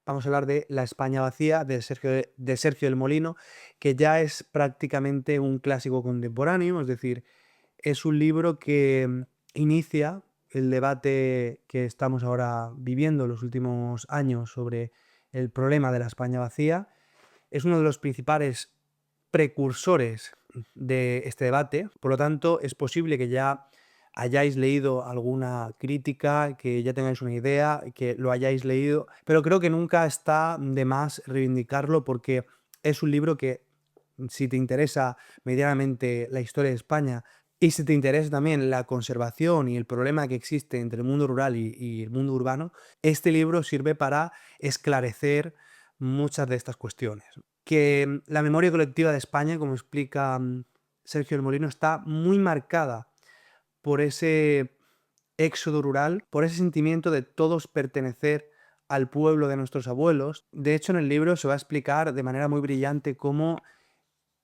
Vamos a hablar de La España vacía de Sergio del Molino, que ya es prácticamente un clásico contemporáneo, es decir, es un libro que inicia el debate que estamos ahora viviendo en los últimos años sobre el problema de la España vacía. Es uno de los principales precursores de este debate, por lo tanto, es posible que ya hayáis leído alguna crítica, que ya tengáis una idea, que lo hayáis leído, pero creo que nunca está de más reivindicarlo porque es un libro que, si te interesa medianamente la historia de España y si te interesa también la conservación y el problema que existe entre el mundo rural y el mundo urbano, este libro sirve para esclarecer muchas de estas cuestiones. Que la memoria colectiva de España, como explica Sergio del Molino, está muy marcada por ese éxodo rural, por ese sentimiento de todos pertenecer al pueblo de nuestros abuelos. De hecho, en el libro se va a explicar de manera muy brillante cómo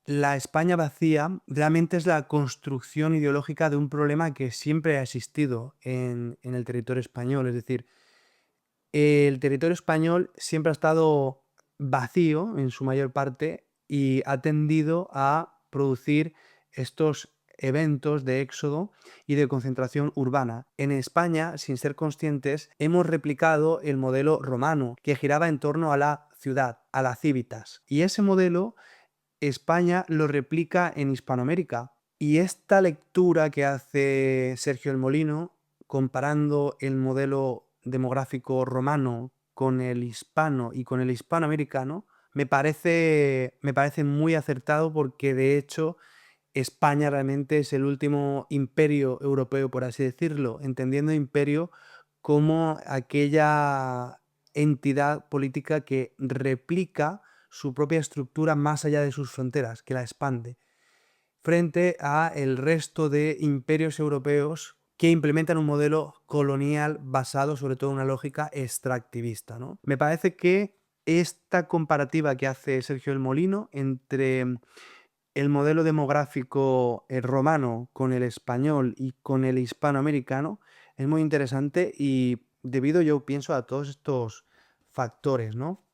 la España vacía realmente es la construcción ideológica de un problema que siempre ha existido en el territorio español. Es decir, el territorio español siempre ha estado vacío en su mayor parte y ha tendido a producir estos eventos de éxodo y de concentración urbana. En España, sin ser conscientes, hemos replicado el modelo romano que giraba en torno a la ciudad, a la civitas. Y ese modelo España lo replica en Hispanoamérica. Y esta lectura que hace Sergio el Molino, comparando el modelo demográfico romano con el hispano y con el hispanoamericano, me parece muy acertado porque de hecho España realmente es el último imperio europeo, por así decirlo, entendiendo imperio como aquella entidad política que replica su propia estructura más allá de sus fronteras, que la expande, frente a el resto de imperios europeos que implementan un modelo colonial basado sobre todo en una lógica extractivista, ¿no? Me parece que esta comparativa que hace Sergio del Molino entre el modelo demográfico romano con el español y con el hispanoamericano es muy interesante y debido, yo pienso, a todos estos factores, ¿no?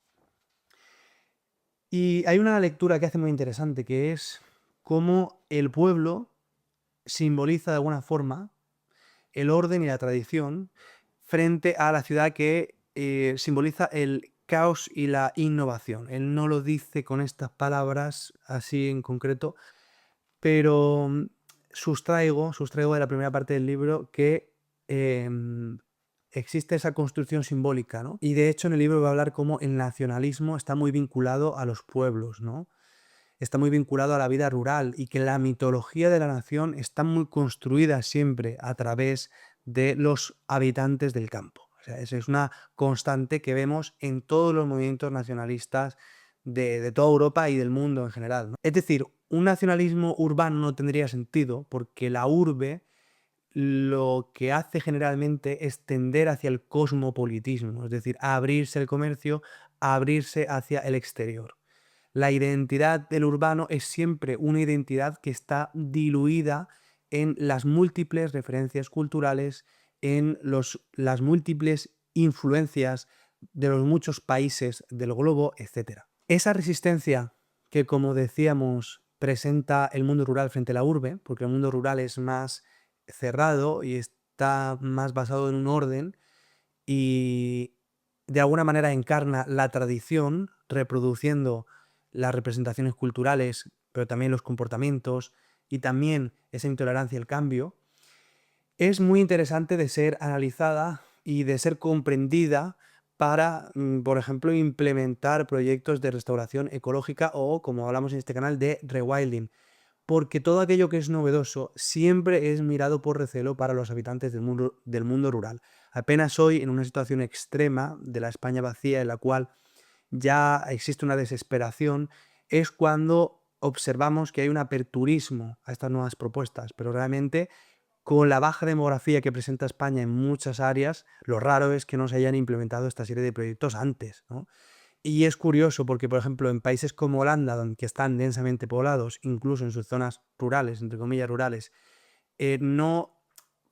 Y hay una lectura que hace muy interesante, que es cómo el pueblo simboliza de alguna forma el orden y la tradición frente a la ciudad que simboliza el caos y la innovación. Él no lo dice con estas palabras así en concreto, pero sustraigo de la primera parte del libro que existe esa construcción simbólica, ¿no? Y de hecho en el libro va a hablar cómo el nacionalismo está muy vinculado a los pueblos, ¿no? Está muy vinculado a la vida rural y que la mitología de la nación está muy construida siempre a través de los habitantes del campo. O sea, esa es una constante que vemos en todos los movimientos nacionalistas de toda Europa y del mundo en general, ¿no? Es decir, un nacionalismo urbano no tendría sentido porque la urbe lo que hace generalmente es tender hacia el cosmopolitismo, es decir, a abrirse al comercio, a abrirse hacia el exterior. La identidad del urbano es siempre una identidad que está diluida en las múltiples referencias culturales, en las múltiples influencias de los muchos países del globo, etc. Esa resistencia que, como decíamos, presenta el mundo rural frente a la urbe, porque el mundo rural es más cerrado y está más basado en un orden y de alguna manera encarna la tradición, reproduciendo las representaciones culturales, pero también los comportamientos y también esa intolerancia al cambio, es muy interesante de ser analizada y de ser comprendida para, por ejemplo, implementar proyectos de restauración ecológica o, como hablamos en este canal, de rewilding, porque todo aquello que es novedoso siempre es mirado por recelo para los habitantes del mundo rural. Apenas hoy, en una situación extrema de la España vacía, en la cual ya existe una desesperación, es cuando observamos que hay un aperturismo a estas nuevas propuestas, pero realmente con la baja demografía que presenta España en muchas áreas, lo raro es que no se hayan implementado esta serie de proyectos antes, ¿no? Y es curioso porque, por ejemplo, en países como Holanda, que están densamente poblados, incluso en sus zonas rurales, entre comillas rurales, no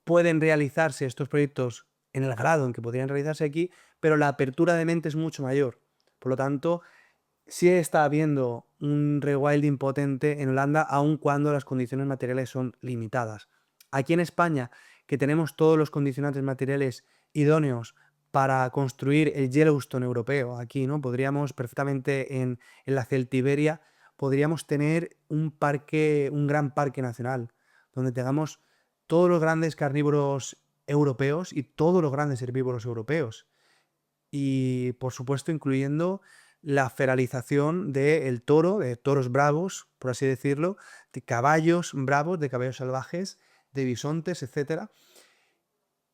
pueden realizarse estos proyectos en el grado en que podrían realizarse aquí, pero la apertura de mente es mucho mayor. Por lo tanto, sí está habiendo un rewilding potente en Holanda, aun cuando las condiciones materiales son limitadas. Aquí en España, que tenemos todos los condicionantes materiales idóneos para construir el Yellowstone europeo, aquí, ¿no? Podríamos perfectamente en la Celtiberia, podríamos tener un parque, un gran parque nacional, donde tengamos todos los grandes carnívoros europeos y todos los grandes herbívoros europeos. Y por supuesto incluyendo la feralización del toro, de toros bravos, por así decirlo, de caballos bravos, de caballos salvajes, de bisontes, etc.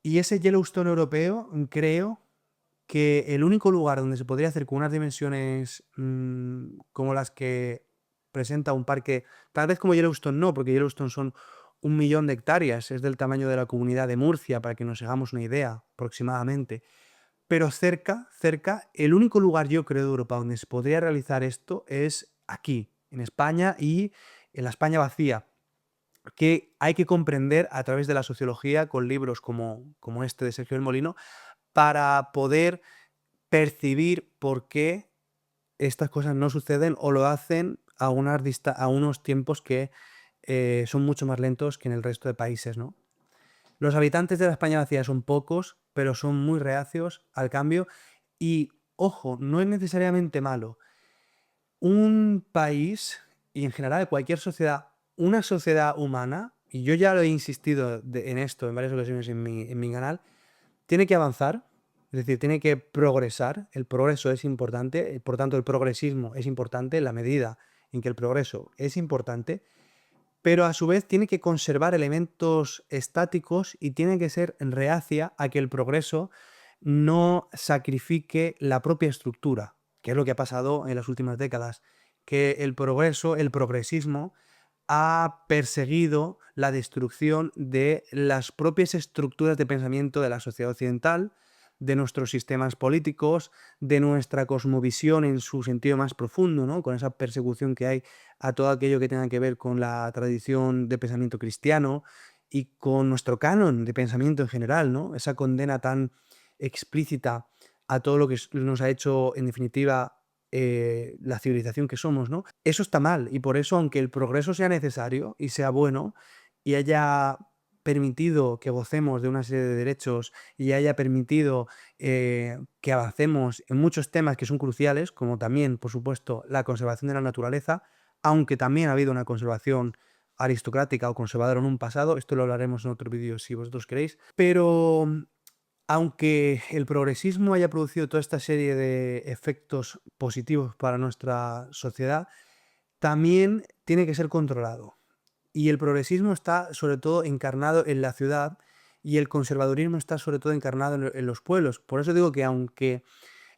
Y ese Yellowstone europeo, creo que el único lugar donde se podría hacer con unas dimensiones como las que presenta un parque, tal vez como Yellowstone no, porque Yellowstone son 1 millón de hectáreas, es del tamaño de la comunidad de Murcia, para que nos hagamos una idea aproximadamente. Pero cerca, el único lugar, yo creo, de Europa donde se podría realizar esto es aquí, en España y en la España vacía, que hay que comprender a través de la sociología con libros como este de Sergio del Molino para poder percibir por qué estas cosas no suceden o lo hacen a unos tiempos que son mucho más lentos que en el resto de países, ¿no? Los habitantes de la España vacía son pocos, pero son muy reacios al cambio y, ojo, no es necesariamente malo. Un país, y en general cualquier sociedad, una sociedad humana, y yo ya lo he insistido en esto en varias ocasiones en mi canal, tiene que avanzar, es decir, tiene que progresar. El progreso es importante, por tanto el progresismo es importante en la medida en que el progreso es importante, pero a su vez tiene que conservar elementos estáticos y tiene que ser reacia a que el progreso no sacrifique la propia estructura, que es lo que ha pasado en las últimas décadas, que el progreso, el progresismo, ha perseguido la destrucción de las propias estructuras de pensamiento de la sociedad occidental, de nuestros sistemas políticos, de nuestra cosmovisión en su sentido más profundo, ¿no? Con esa persecución que hay a todo aquello que tenga que ver con la tradición de pensamiento cristiano y con nuestro canon de pensamiento en general, ¿no? Esa condena tan explícita a todo lo que nos ha hecho, en definitiva, la civilización que somos, ¿no? Eso está mal y por eso, aunque el progreso sea necesario y sea bueno y haya permitido que gocemos de una serie de derechos y haya permitido que avancemos en muchos temas que son cruciales, como también, por supuesto, la conservación de la naturaleza, aunque también ha habido una conservación aristocrática o conservadora en un pasado, esto lo hablaremos en otro vídeo si vosotros queréis, pero aunque el progresismo haya producido toda esta serie de efectos positivos para nuestra sociedad, también tiene que ser controlado. Y el progresismo está sobre todo encarnado en la ciudad y el conservadurismo está sobre todo encarnado en los pueblos. Por eso digo que aunque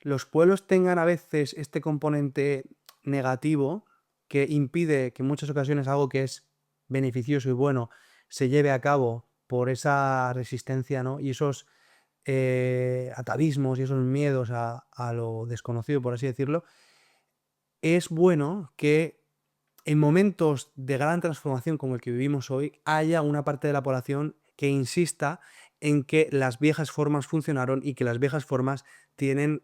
los pueblos tengan a veces este componente negativo que impide que en muchas ocasiones algo que es beneficioso y bueno se lleve a cabo por esa resistencia, ¿no? Y esos atavismos y esos miedos a lo desconocido, por así decirlo, es bueno que en momentos de gran transformación como el que vivimos hoy, haya una parte de la población que insista en que las viejas formas funcionaron y que las viejas formas tienen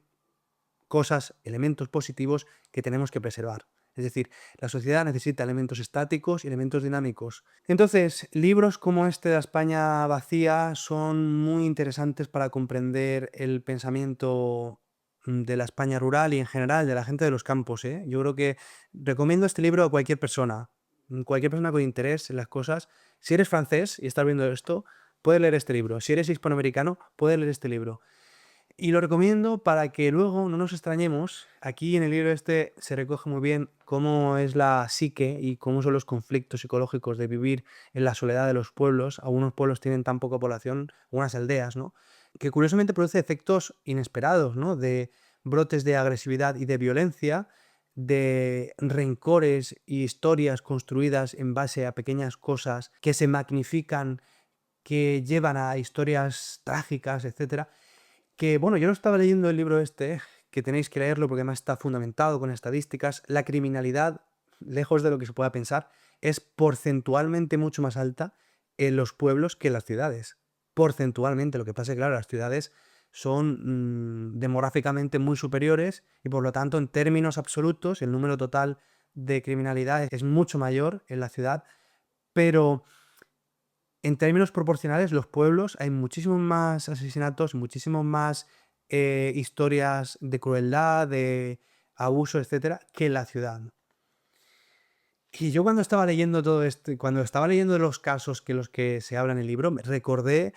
cosas, elementos positivos que tenemos que preservar. Es decir, la sociedad necesita elementos estáticos y elementos dinámicos. Entonces, libros como este de España vacía son muy interesantes para comprender el pensamiento de la España rural y en general de la gente de los campos, ¿eh? Yo creo que recomiendo este libro a cualquier persona con interés en las cosas. Si eres francés y estás viendo esto, puedes leer este libro. Si eres hispanoamericano, puedes leer este libro. Y lo recomiendo para que luego no nos extrañemos. Aquí en el libro este se recoge muy bien cómo es la psique y cómo son los conflictos psicológicos de vivir en la soledad de los pueblos. Algunos pueblos tienen tan poca población, unas aldeas, ¿no? Que curiosamente produce efectos inesperados, ¿no? De brotes de agresividad y de violencia, de rencores y historias construidas en base a pequeñas cosas que se magnifican, que llevan a historias trágicas, etcétera. Que bueno, yo no estaba leyendo el libro este, que tenéis que leerlo porque además está fundamentado con estadísticas. La criminalidad, lejos de lo que se pueda pensar, es porcentualmente mucho más alta en los pueblos que en las ciudades. Porcentualmente. Lo que pasa es que, claro, las ciudades son demográficamente muy superiores y por lo tanto en términos absolutos el número total de criminalidad es mucho mayor en la ciudad, pero en términos proporcionales los pueblos hay muchísimos más asesinatos, muchísimos más historias de crueldad, de abuso, etcétera, que en la ciudad. Y yo cuando estaba leyendo todo esto, cuando estaba leyendo los casos que los que se hablan en el libro, me recordé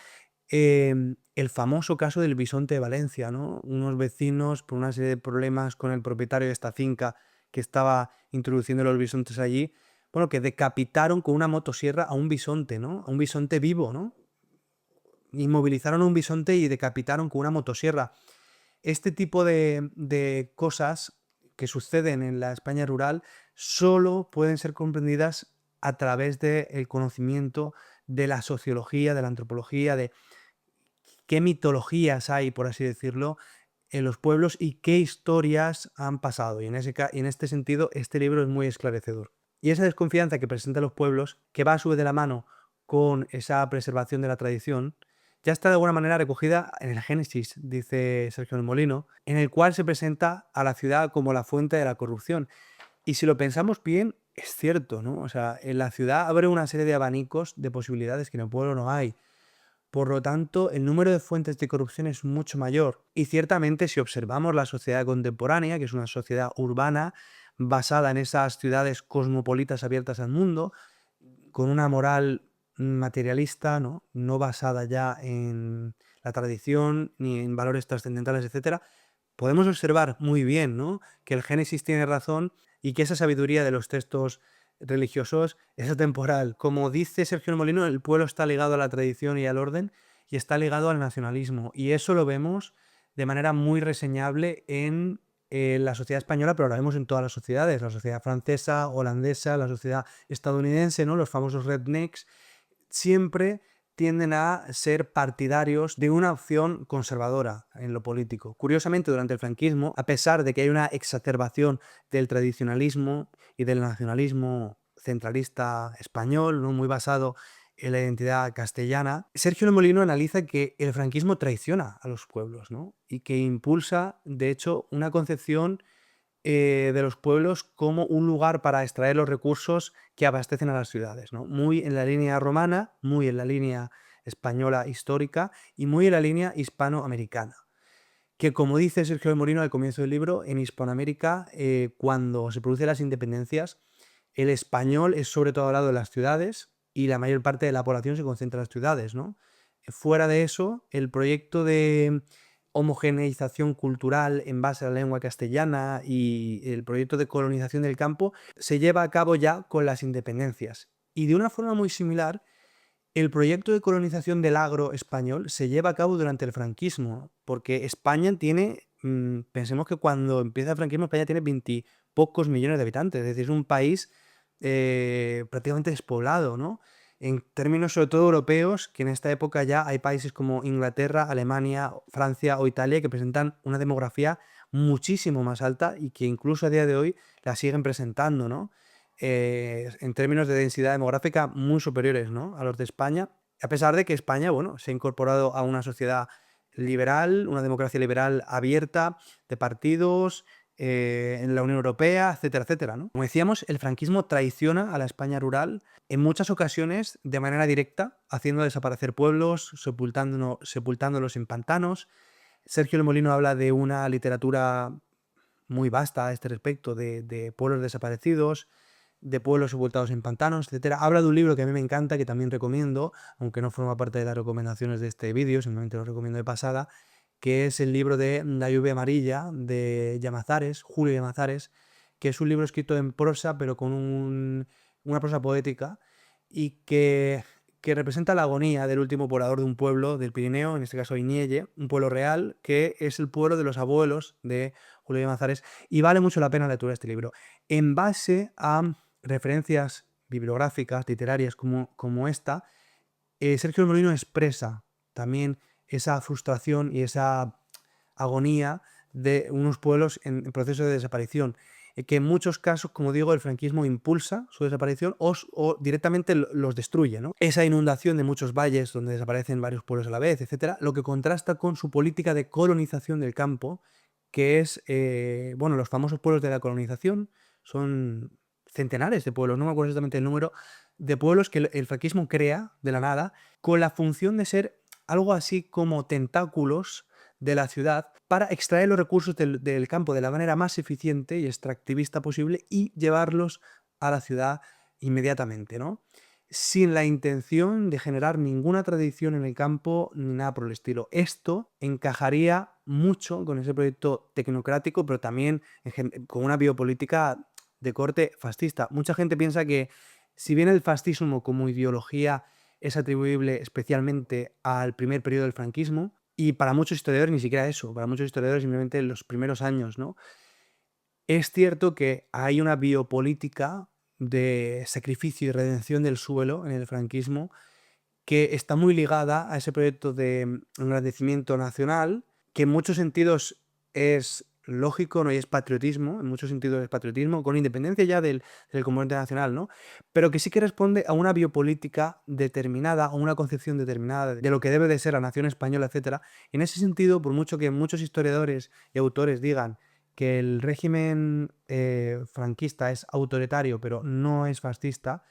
el famoso caso del bisonte de Valencia, ¿no? Unos vecinos, por una serie de problemas con el propietario de esta finca que estaba introduciendo los bisontes allí, bueno, que decapitaron con una motosierra a un bisonte, ¿no? A un bisonte vivo, ¿no? Inmovilizaron a un bisonte y decapitaron con una motosierra. Este tipo de cosas que suceden en la España rural solo pueden ser comprendidas a través del conocimiento de la sociología, de la antropología, de qué mitologías hay, por así decirlo, en los pueblos y qué historias han pasado. Y en este sentido, este libro es muy esclarecedor. Y esa desconfianza que presentan los pueblos, que va a su vez de la mano con esa preservación de la tradición, ya está de alguna manera recogida en el Génesis, dice Sergio del Molino, en el cual se presenta a la ciudad como la fuente de la corrupción. Y si lo pensamos bien, es cierto, ¿no? O sea, en la ciudad abre una serie de abanicos de posibilidades que en el pueblo no hay. Por lo tanto, el número de fuentes de corrupción es mucho mayor. Y ciertamente, si observamos la sociedad contemporánea, que es una sociedad urbana, basada en esas ciudades cosmopolitas abiertas al mundo, con una moral materialista, ¿no? No basada ya en la tradición ni en valores trascendentales, etcétera, podemos observar muy bien, ¿no? Que el Génesis tiene razón y que esa sabiduría de los textos religiosos es atemporal. Como dice Sergio Molino, el pueblo está ligado a la tradición y al orden y está ligado al nacionalismo. Y eso lo vemos de manera muy reseñable en la sociedad española, pero lo vemos en todas las sociedades, la sociedad francesa, holandesa, la sociedad estadounidense, ¿no? Los famosos rednecks, siempre tienden a ser partidarios de una opción conservadora en lo político. Curiosamente, durante el franquismo, a pesar de que hay una exacerbación del tradicionalismo y del nacionalismo centralista español, ¿no? Muy basado en la identidad castellana, Sergio de Molino analiza que el franquismo traiciona a los pueblos, ¿no? Y que impulsa, de hecho, una concepción de los pueblos como un lugar para extraer los recursos que abastecen a las ciudades, ¿no? Muy en la línea romana, muy en la línea española histórica y muy en la línea hispanoamericana. Que como dice Sergio de Molino al comienzo del libro, en Hispanoamérica, cuando se producen las independencias, el español es sobre todo hablado en las ciudades y la mayor parte de la población se concentra en las ciudades, ¿no? Fuera de eso, el proyecto de homogeneización cultural en base a la lengua castellana y el proyecto de colonización del campo se lleva a cabo ya con las independencias. Y de una forma muy similar, el proyecto de colonización del agro español se lleva a cabo durante el franquismo, porque España tiene, pensemos que cuando empieza el franquismo, España tiene 20 pocos millones de habitantes, es decir, es un país prácticamente despoblado, ¿no? En términos sobre todo europeos, que en esta época ya hay países como Inglaterra, Alemania, Francia o Italia que presentan una demografía muchísimo más alta y que incluso a día de hoy la siguen presentando, ¿no? En términos de densidad demográfica muy superiores, ¿no? A los de España, a pesar de que España, bueno, se ha incorporado a una sociedad liberal, una democracia liberal abierta, de partidos, en la Unión Europea, etcétera, etcétera, ¿no? Como decíamos, el franquismo traiciona a la España rural en muchas ocasiones de manera directa, haciendo desaparecer pueblos, sepultándolos en pantanos. Sergio El Molino habla de una literatura muy vasta a este respecto, de pueblos desaparecidos, de pueblos sepultados en pantanos, etcétera. Habla de un libro que a mí me encanta, que también recomiendo, aunque no forma parte de las recomendaciones de este vídeo, simplemente lo recomiendo de pasada, que es el libro de La lluvia amarilla de Llamazares, Julio Llamazares, que es un libro escrito en prosa, pero con una prosa poética, y que representa la agonía del último poblador de un pueblo del Pirineo, en este caso Iñelle, un pueblo real, que es el pueblo de los abuelos de Julio Llamazares, y vale mucho la pena la lectura de este libro. En base a referencias bibliográficas, literarias como esta, Sergio Molino expresa también esa frustración y esa agonía de unos pueblos en proceso de desaparición. que en muchos casos, como digo, el franquismo impulsa su desaparición o directamente los destruye, ¿no? Esa inundación de muchos valles donde desaparecen varios pueblos a la vez, etcétera, lo que contrasta con su política de colonización del campo, que es, bueno, los famosos pueblos de la colonización son centenares de pueblos, no me acuerdo exactamente el número, de pueblos que el franquismo crea de la nada con la función de ser algo así como tentáculos de la ciudad para extraer los recursos del campo de la manera más eficiente y extractivista posible y llevarlos a la ciudad inmediatamente, ¿no? Sin la intención de generar ninguna tradición en el campo ni nada por el estilo. Esto encajaría mucho con ese proyecto tecnocrático, pero también con una biopolítica de corte fascista. Mucha gente piensa que si bien el fascismo como ideología es atribuible especialmente al primer periodo del franquismo, y para muchos historiadores ni siquiera eso, para muchos historiadores simplemente los primeros años, ¿no? Es cierto que hay una biopolítica de sacrificio y redención del suelo en el franquismo que está muy ligada a ese proyecto de engrandecimiento nacional, que en muchos sentidos es lógico, ¿no? Y es patriotismo, en muchos sentidos es patriotismo, con independencia ya del componente nacional, ¿no? Pero que sí que responde a una biopolítica determinada, a una concepción determinada de lo que debe de ser la nación española, etcétera. En ese sentido, por mucho que muchos historiadores y autores digan que el régimen franquista es autoritario, pero no es fascista,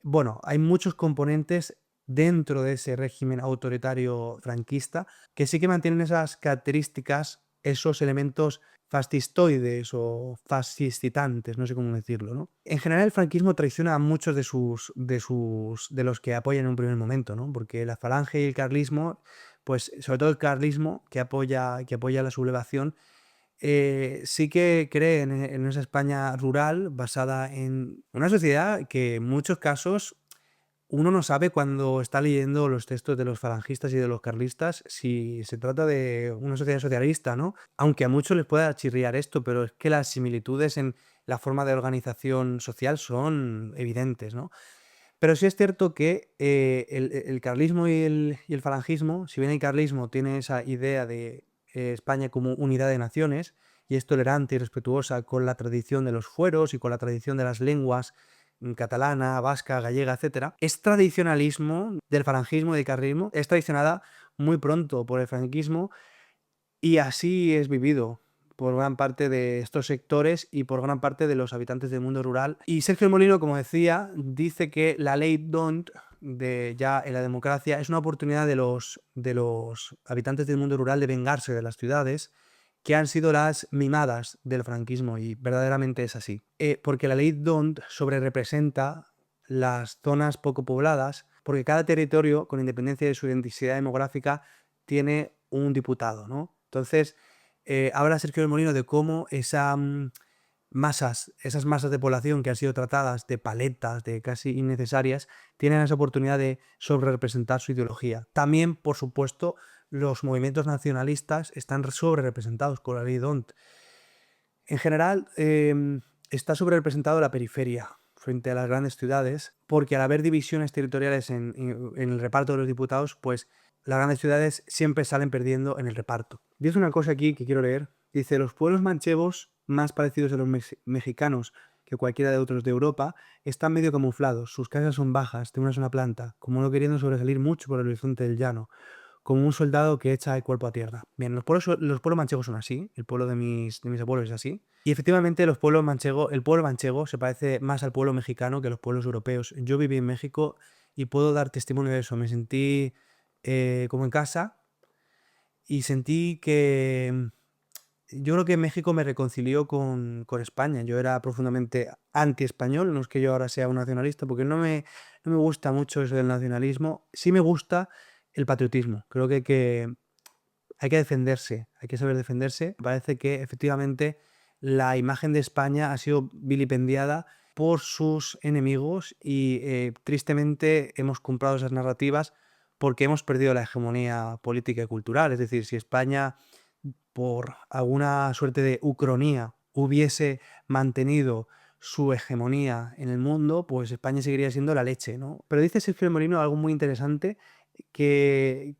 bueno, hay muchos componentes dentro de ese régimen autoritario franquista que sí que mantienen esas características, esos elementos fascistoides o fascistitantes, no sé cómo decirlo, ¿no? En general, el franquismo traiciona a muchos de los que apoyan en un primer momento, ¿no? Porque la Falange y el carlismo, pues sobre todo el carlismo que apoya la sublevación, sí que cree en esa España rural basada en una sociedad que en muchos casos uno no sabe cuando está leyendo los textos de los falangistas y de los carlistas si se trata de una sociedad socialista, ¿no? Aunque a muchos les pueda chirriar esto, pero es que las similitudes en la forma de organización social son evidentes, ¿no? Pero sí es cierto que el carlismo y el falangismo, si bien el carlismo tiene esa idea de España como unidad de naciones y es tolerante y respetuosa con la tradición de los fueros y con la tradición de las lenguas catalana, vasca, gallega, etcétera, es tradicionalismo del falangismo y del carlismo, es traicionada muy pronto por el franquismo y así es vivido por gran parte de estos sectores y por gran parte de los habitantes del mundo rural. Y Sergio Molino, como decía, dice que la ley DONT de ya en la democracia es una oportunidad de los habitantes del mundo rural de vengarse de las ciudades que han sido las mimadas del franquismo y verdaderamente es así. Porque la ley DONT sobrerepresenta las zonas poco pobladas porque cada territorio, con independencia de su identidad demográfica, tiene un diputado, ¿no? Entonces, habla Sergio del Molino de cómo esas masas de población que han sido tratadas de paletas, de casi innecesarias, tienen esa oportunidad de sobrerepresentar su ideología. También, por supuesto, los movimientos nacionalistas están sobrerepresentados con la ley DONT. En general, está sobrerepresentado la periferia frente a las grandes ciudades, porque al haber divisiones territoriales en el reparto de los diputados, pues las grandes ciudades siempre salen perdiendo en el reparto. Dice una cosa aquí que quiero leer. Dice, los pueblos manchegos, más parecidos a los mexicanos que cualquiera de otros de Europa, están medio camuflados. Sus casas son bajas, de una sola planta, como no queriendo sobresalir mucho por el horizonte del llano, como un soldado que echa el cuerpo a tierra. Bien, los pueblos manchegos son así, el pueblo de mis abuelos es así. Y efectivamente el pueblo manchego se parece más al pueblo mexicano que a los pueblos europeos. Yo viví en México y puedo dar testimonio de eso. Me sentí como en casa y sentí que yo creo que México me reconcilió con España. Yo era profundamente anti-español, no es que yo ahora sea un nacionalista, porque no me gusta mucho eso del nacionalismo. Sí me gusta el patriotismo. Creo que hay que defenderse, hay que saber defenderse. Parece que efectivamente la imagen de España ha sido vilipendiada por sus enemigos y tristemente hemos comprado esas narrativas porque hemos perdido la hegemonía política y cultural. Es decir, si España por alguna suerte de ucronía hubiese mantenido su hegemonía en el mundo, pues España seguiría siendo la leche, ¿no? Pero dice Sergio Molino algo muy interesante que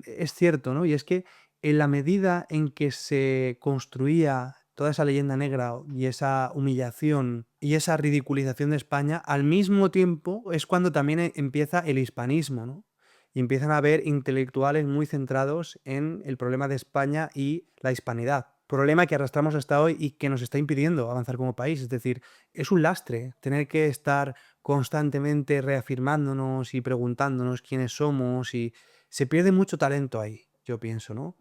es cierto, ¿no? Y es que en la medida en que se construía toda esa leyenda negra y esa humillación y esa ridiculización de España, al mismo tiempo es cuando también empieza el hispanismo, ¿no? Y empiezan a haber intelectuales muy centrados en el problema de España y la hispanidad. Problema que arrastramos hasta hoy y que nos está impidiendo avanzar como país. Es decir, es un lastre tener que estar constantemente reafirmándonos y preguntándonos quiénes somos y se pierde mucho talento ahí, yo pienso, ¿no?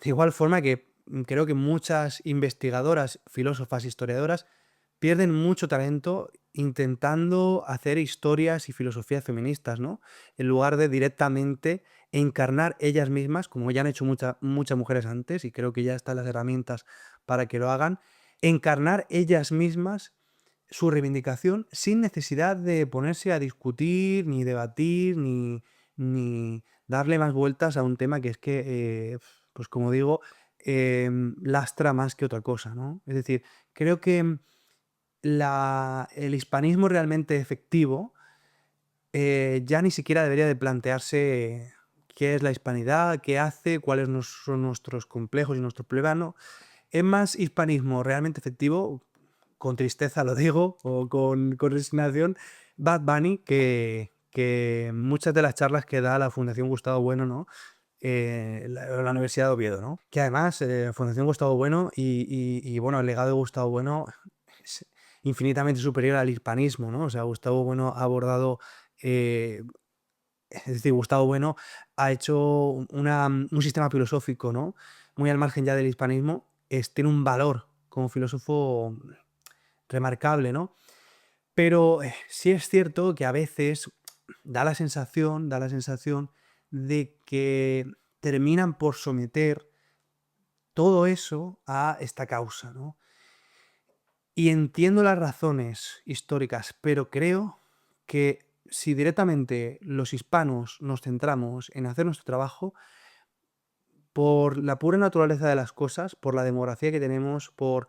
De igual forma que creo que muchas investigadoras, filósofas, historiadoras pierden mucho talento intentando hacer historias y filosofías feministas, ¿no? En lugar de directamente encarnar ellas mismas, como ya han hecho muchas mujeres antes, y creo que ya están las herramientas para que lo hagan, encarnar ellas mismas su reivindicación sin necesidad de ponerse a discutir, ni debatir, ni darle más vueltas a un tema que es que, pues como digo, lastra más que otra cosa, ¿no? Es decir, creo que el hispanismo realmente efectivo ya ni siquiera debería de plantearse qué es la hispanidad, qué hace, cuáles son nuestros complejos y nuestros problemas, no. Es más hispanismo realmente efectivo, con tristeza lo digo, o con resignación, Bad Bunny, que muchas de las charlas que da la Fundación Gustavo Bueno, ¿no? La Universidad de Oviedo, ¿no? Que además, Fundación Gustavo Bueno bueno, el legado de Gustavo Bueno es infinitamente superior al hispanismo, ¿no? O sea, Gustavo Bueno ha abordado, eh, es decir, Gustavo Bueno ha hecho un sistema filosófico, ¿no? Muy al margen ya del hispanismo, tiene un valor como filósofo remarcable, ¿no? Pero sí es cierto que a veces da la sensación de que terminan por someter todo eso a esta causa, ¿no? Y entiendo las razones históricas, pero creo que si directamente los hispanos nos centramos en hacer nuestro trabajo, por la pura naturaleza de las cosas, por la demografía que tenemos, por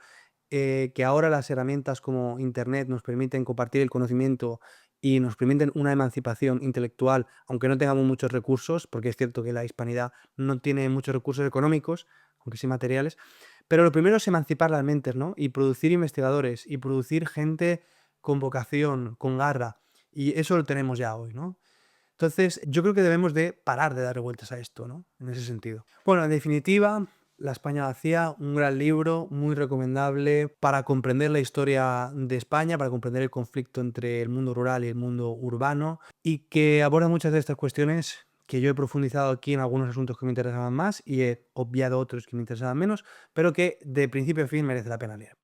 que ahora las herramientas como Internet nos permiten compartir el conocimiento y nos permiten una emancipación intelectual, aunque no tengamos muchos recursos, porque es cierto que la hispanidad no tiene muchos recursos económicos, aunque sí materiales, pero lo primero es emancipar las mentes, ¿no? Y producir investigadores y producir gente con vocación, con garra, y eso lo tenemos ya hoy, ¿no? Entonces, yo creo que debemos de parar de dar vueltas a esto, ¿no? En ese sentido. Bueno, en definitiva, La España vacía, un gran libro, muy recomendable para comprender la historia de España, para comprender el conflicto entre el mundo rural y el mundo urbano, y que aborda muchas de estas cuestiones que yo he profundizado aquí en algunos asuntos que me interesaban más y he obviado otros que me interesaban menos, pero que de principio a fin merece la pena leer.